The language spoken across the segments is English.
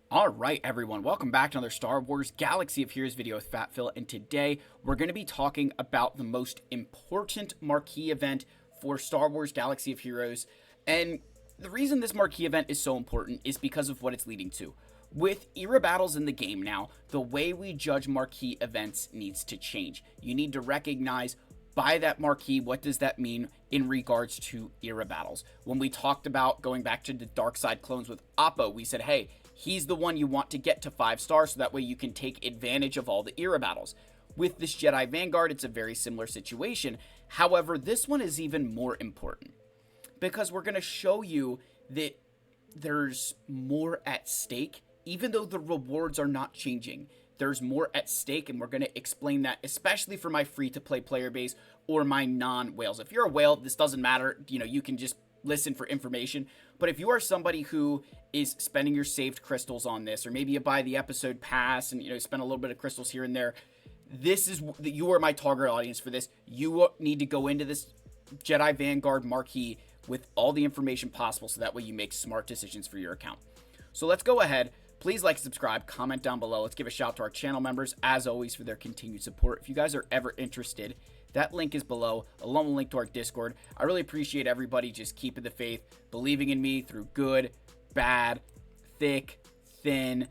All right, everyone, welcome back to another Star Wars Galaxy of Heroes video with Fat Phil, and today we're going to be talking about the most important marquee event for Star Wars Galaxy of Heroes. And the reason this marquee event is so important is because of what it's leading to. With era battles in the game now, the way we judge marquee events needs to change. You need to recognize by that marquee, what does that mean in regards to era battles? When we talked about going back to the Dark Side clones with Appa, we said, hey, he's the one you want to get to 5 stars so that way you can take advantage of all the era battles. With this Jedi Vanguard, it's a very similar situation. However, this one is even more important because we're going to show you that there's more at stake. Even though the rewards are not changing, there's more at stake, and we're going to explain that, especially for my free-to-play player base or my non-whales. If you're a whale, this doesn't matter. You can just listen for information. But if you are somebody who is spending your saved crystals on this, or maybe you buy the episode pass and spend a little bit of crystals here and there, you are my target audience for this. You need to go into this Jedi Vanguard marquee with all the information possible so that way you make smart decisions for your account. So let's go ahead. Please like, subscribe, comment down below. Let's give a shout out to our channel members, as always, for their continued support. If you guys are ever interested, that link is below, along with a link to our Discord. I really appreciate everybody just keeping the faith, believing in me through good, bad, thick, thin,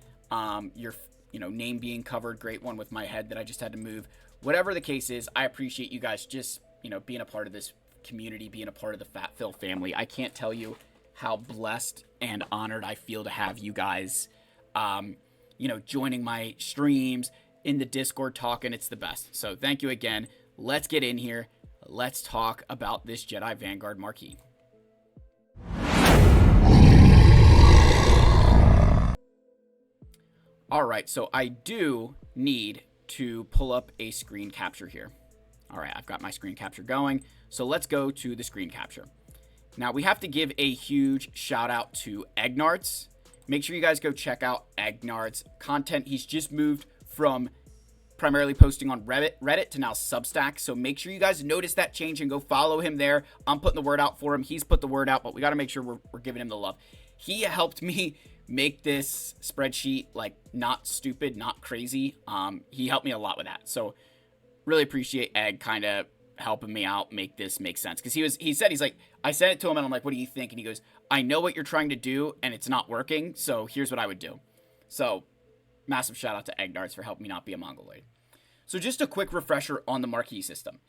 your name being covered. Great one with my head that I just had to move. Whatever the case is, I appreciate you guys just, being a part of this community, being a part of the Fat Phil family. I can't tell you how blessed and honored I feel to have you guys joining my streams in the Discord talking. It's the best. So thank you again. Let's get in here. Let's talk about this Jedi Vanguard marquee. All right, so I do need to pull up a screen capture here. All right, I've got my screen capture going. So let's go to the screen capture. Now we have to give a huge shout out to Egnarts. Make sure you guys go check out Egnard's content. He's just moved from primarily posting on Reddit to now Substack. So make sure you guys notice that change and go follow him there. I'm putting the word out for him. He's put the word out, but we got to make sure we're giving him the love. He helped me make this spreadsheet not stupid, not crazy. He helped me a lot with that. So really appreciate Egg kind of helping me out make this make sense, because he's like, I sent it to him and I'm like, what do you think? And he goes, I know what you're trying to do and it's not working, so here's what I would do. So massive shout out to Eggnards for helping me not be a mongoloid. So just a quick refresher on the marquee system.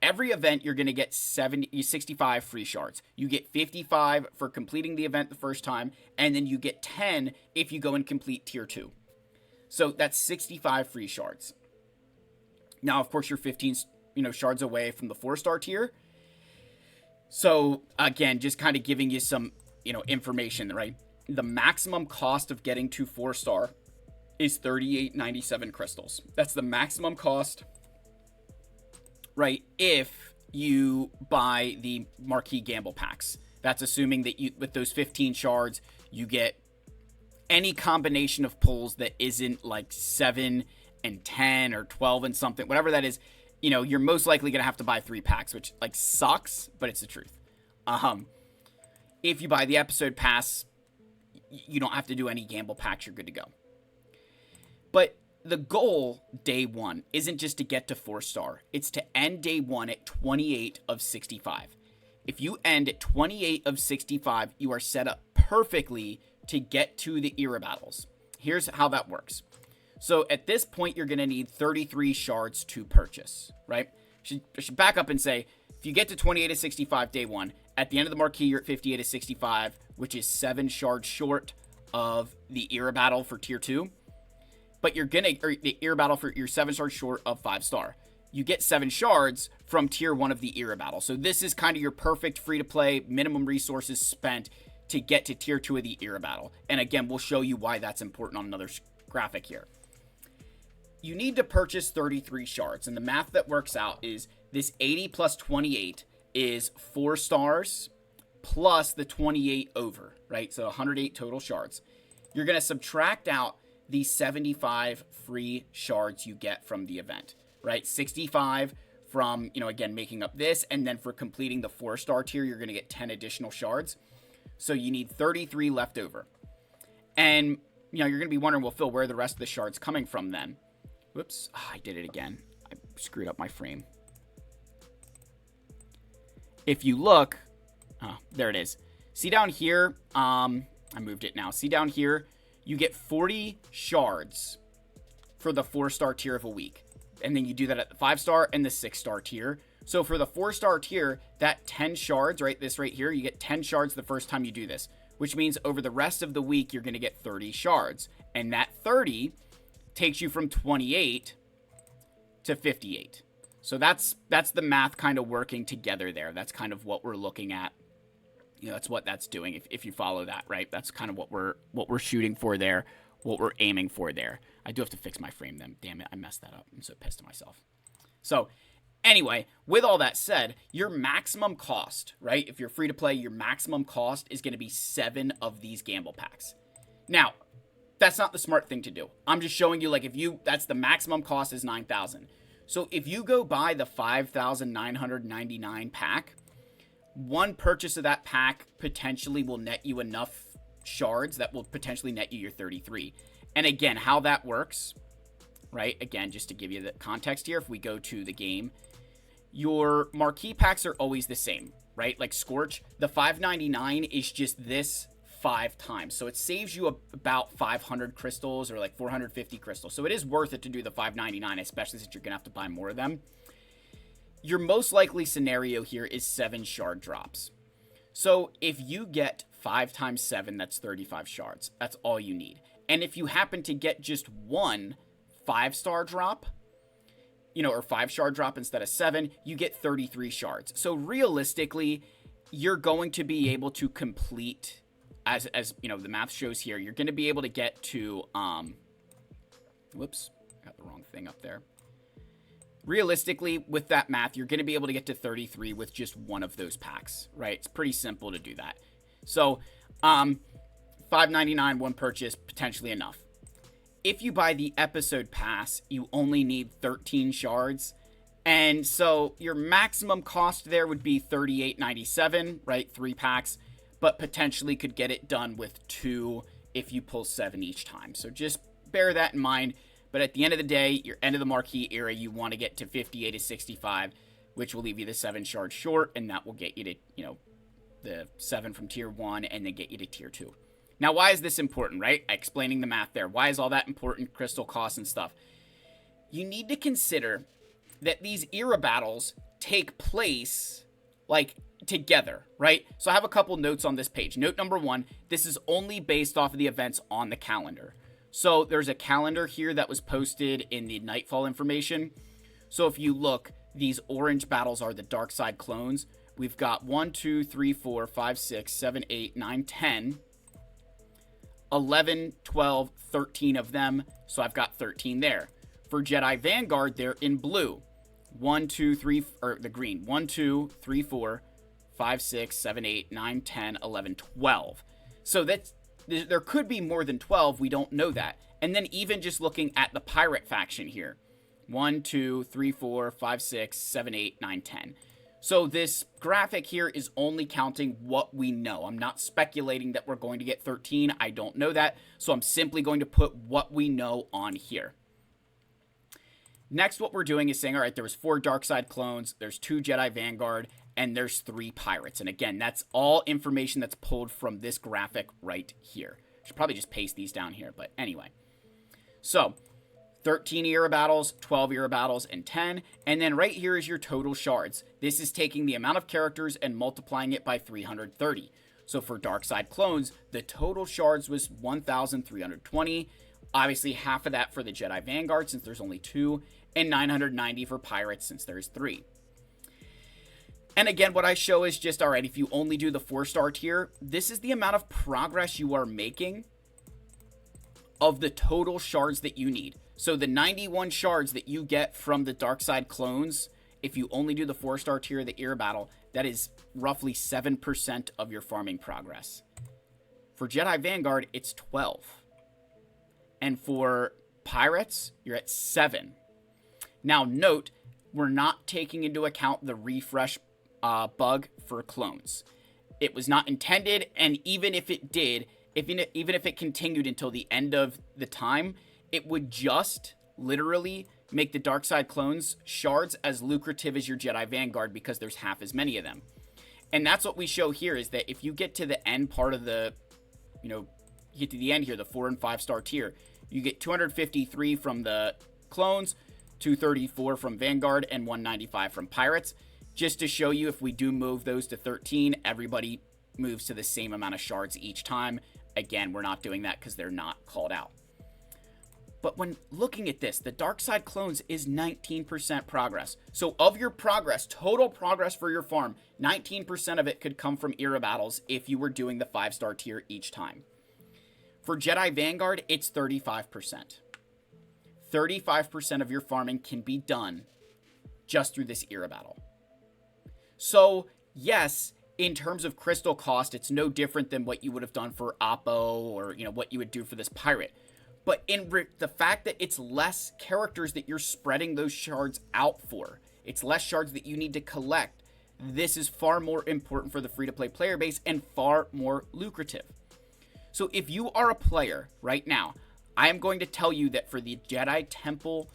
Every event you're going to get 65 free shards. You get 55 for completing the event the first time, and then you get 10 if you go and complete tier 2. So that's 65 free shards. Now of course you're 15 shards away from the 4-star tier. So again, just kind of giving you some, information, right? The maximum cost of getting to 4-star is 38.97 crystals. That's the maximum cost, right? If you buy the marquee gamble packs, that's assuming that with those 15 shards, you get any combination of pulls that isn't like 7 and 10 or 12 and something, whatever that is. You're most likely going to have to buy 3 packs, which sucks, but it's the truth. If you buy the episode pass, you don't have to do any gamble packs. You're good to go. But the goal day 1 isn't just to get to 4-star. It's to end day 1 at 28 of 65. If you end at 28 of 65, you are set up perfectly to get to the era battles. Here's how that works. So at this point, you're going to need 33 shards to purchase, right? I should back up and say, if you get to 28 of 65 day 1, at the end of the marquee, you're at 58 of 65, which is 7 shards short of the era battle for tier 2. But the era battle for your 7 shards short of 5-star. You get 7 shards from tier 1 of the era battle. So this is kind of your perfect free-to-play, minimum resources spent to get to tier 2 of the era battle. And again, we'll show you why that's important on another graphic here. You need to purchase 33 shards, and the math that works out is this 80 plus 28 is 4 stars plus the 28 over, right? So 108 total shards. You're going to subtract out the 75 free shards you get from the event, right? 65 from, again, making up this, and then for completing the 4-star tier, you're going to get 10 additional shards. So you need 33 left over. And you know, you're going to be wondering, well, Phil, where are the rest of the shards coming from then? Whoops. Oh, I did it again. I screwed up my frame. If you look, oh, there it is. See down here, I moved it now. See down here, you get 40 shards for the 4-star tier of a week. And then you do that at the 5-star and the 6-star tier. So for the 4-star tier, that 10 shards, right, this right here, you get 10 shards the first time you do this, which means over the rest of the week, you're going to get 30 shards. And that 30 takes you from 28 to 58. So that's the math kind of working together there. That's kind of what we're looking at. You know, that's what that's doing if you follow that, right? That's kind of what we're shooting for there, what we're aiming for there. I do have to fix my frame then. Damn it, I messed that up. I'm so pissed at myself. So anyway, with all that said, your maximum cost, right? If you're free to play, your maximum cost is going to be 7 of these gamble packs. Now, that's not the smart thing to do. I'm just showing you, like, that's the maximum cost is 9,000. So if you go buy the 5,999 pack, one purchase of that pack potentially will net you enough shards that will potentially net you your 33. And again, how that works, right? Again, just to give you the context here, if we go to the game, your marquee packs are always the same, right? Like Scorch, the 599 is just this 5 times. So it saves you about 500 crystals or like 450 crystals. So it is worth it to do the 599, especially since you're going to have to buy more of them. Your most likely scenario here is 7 shard drops. So if you get 5 times 7, that's 35 shards. That's all you need. And if you happen to get just one 5-star drop, you know, or 5-shard drop instead of 7, you get 33 shards. So realistically, you're going to be able to complete, as you know, the math shows here, you're going to be able to get to, whoops, got the wrong thing up there. Realistically, with that math, you're going to be able to get to 33 with just one of those packs, right? It's pretty simple to do that. So, $5.99, one purchase, potentially enough. If you buy the episode pass, you only need 13 shards. And so your maximum cost there would be $38.97, right? 3 packs, but potentially could get it done with 2 if you pull 7 each time. So just bear that in mind. But at the end of the day, your end of the marquee era, you want to get to 58 to 65, which will leave you the 7 shards short, and that will get you to, you know, the 7 from tier 1 and then get you to tier 2. Now, why is this important, right? Explaining the math there. Why is all that important? Crystal costs and stuff. You need to consider that these era battles take place, like, together, right? So I have a couple notes on this page. Note number 1, this is only based off of the events on the calendar. So there's a calendar here that was posted in the Nightfall information. So if you look, these orange battles are the dark side clones. We've got 1, 2, 3, 4, 5, 6, 7, 8, 9, 10, 11, 12, 13 of them. So I've got 13 there. For Jedi Vanguard, they're in blue. 1, 2, 3, or the green. 1, 2, 3, 4, 5, 6, 7, 8, 9, 10, 11, 12. So there could be more than 12. We don't know that. And then even just looking at the pirate faction here. 1, 2, 3, 4, 5, 6, 7, 8, 9, 10. So this graphic here is only counting what we know. I'm not speculating that we're going to get 13. I don't know that. So I'm simply going to put what we know on here. Next, what we're doing is saying, all right, there was 4 dark side clones, there's 2 Jedi Vanguard, and there's 3 pirates. And again, that's all information that's pulled from this graphic right here. Should probably just paste these down here, but anyway. So 13 era battles, 12 era battles, and 10. And then right here is your total shards. This is taking the amount of characters and multiplying it by 330. So for dark side clones, the total shards was 1,320. Obviously, half of that for the Jedi Vanguard, since there's only 2, and 990 for pirates, since there's 3. And again, what I show is just, all right, if you only do the 4-star tier, this is the amount of progress you are making of the total shards that you need. So the 91 shards that you get from the dark side clones, if you only do the 4-star tier of the era battle, that is roughly 7% of your farming progress. For Jedi Vanguard, it's 12. And for pirates, you're at 7. Now note, we're not taking into account the refresh bug for clones. It was not intended, and even if it did, even if it continued until the end of the time, it would just literally make the dark side clones shards as lucrative as your Jedi Vanguard because there's half as many of them. And that's what we show here, is that if you get to the end part of the, you get to the end here, the 4 and 5 star tier, you get 253 from the clones, 234 from Vanguard, and 195 from Pirates. Just to show you, if we do move those to 13, everybody moves to the same amount of shards each time. Again, we're not doing that because they're not called out. But when looking at this, the dark side clones is 19% progress. So of your progress, total progress for your farm, 19% of it could come from era battles if you were doing the 5-star tier each time. For Jedi Vanguard, it's 35%. 35% of your farming can be done just through this era battle. So yes, in terms of crystal cost, it's no different than what you would have done for Oppo or what you would do for this pirate. But in the fact that it's less characters that you're spreading those shards out for, it's less shards that you need to collect, this is far more important for the free-to-play player base and far more lucrative. So if you are a player right now, I am going to tell you that for the Jedi Temple,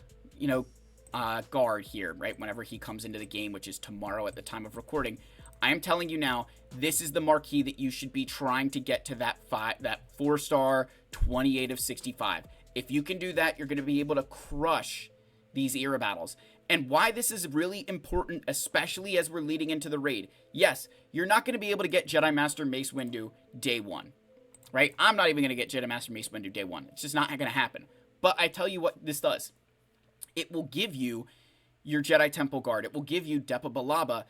guard here, right, whenever he comes into the game, which is tomorrow at the time of recording, I am telling you now, this is the marquee that you should be trying to get to that 4-star 28 of 65. If you can do that, you're going to be able to crush these era battles. And why this is really important, especially as we're leading into the raid. Yes, you're not going to be able to get Jedi Master Mace Windu day one, right? I'm not even going to get Jedi Master Mace Windu day one. It's just not going to happen. But I tell you what this does. It will give you your Jedi Temple Guard. It will give you Depa Billaba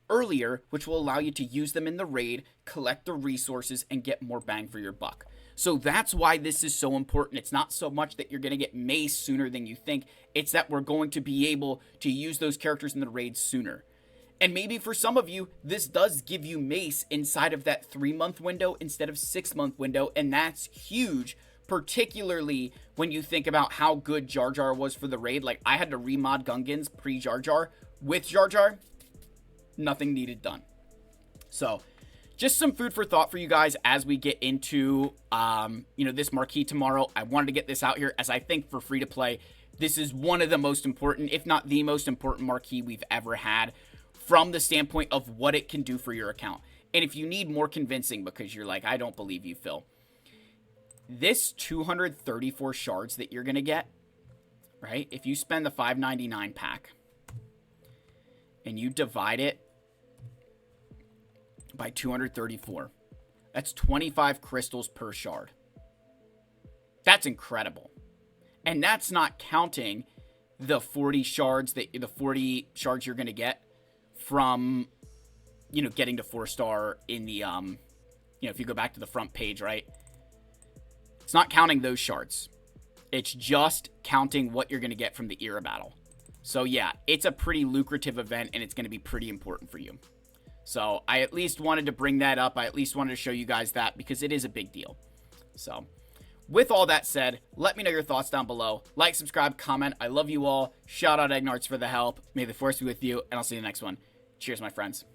earlier, which will allow you to use them in the raid, collect the resources, and get more bang for your buck. So that's why this is so important. It's not so much that you're going to get Mace sooner than you think. It's that we're going to be able to use those characters in the raid sooner. And maybe for some of you, this does give you Mace inside of that 3-month window instead of 6-month window, and that's huge, particularly when you think about how good Jar Jar was for the raid. Like, I had to remod Gungans pre-Jar Jar. With Jar Jar, nothing needed done. So just some food for thought for you guys as we get into this marquee tomorrow. I wanted to get this out here, as I think for free to play, this is one of the most important, if not the most important marquee we've ever had, from the standpoint of what it can do for your account. And if you need more convincing because you're like, I don't believe you, Phil, this 234 shards that you're gonna get, right, if you spend the $5.99 pack and you divide it by 234, that's 25 crystals per shard. That's incredible. And that's not counting the 40 shards you're going to get from getting to 4-star in the if you go back to the front page, right? It's not counting those shards. It's just counting what you're going to get from the era battle. So yeah, it's a pretty lucrative event, and it's going to be pretty important for you. So I at least wanted to bring that up. I at least wanted to show you guys that because it is a big deal. So with all that said, let me know your thoughts down below. Like, subscribe, comment. I love you all. Shout out Eggnards for the help. May the force be with you, and I'll see you in the next one. Cheers, my friends.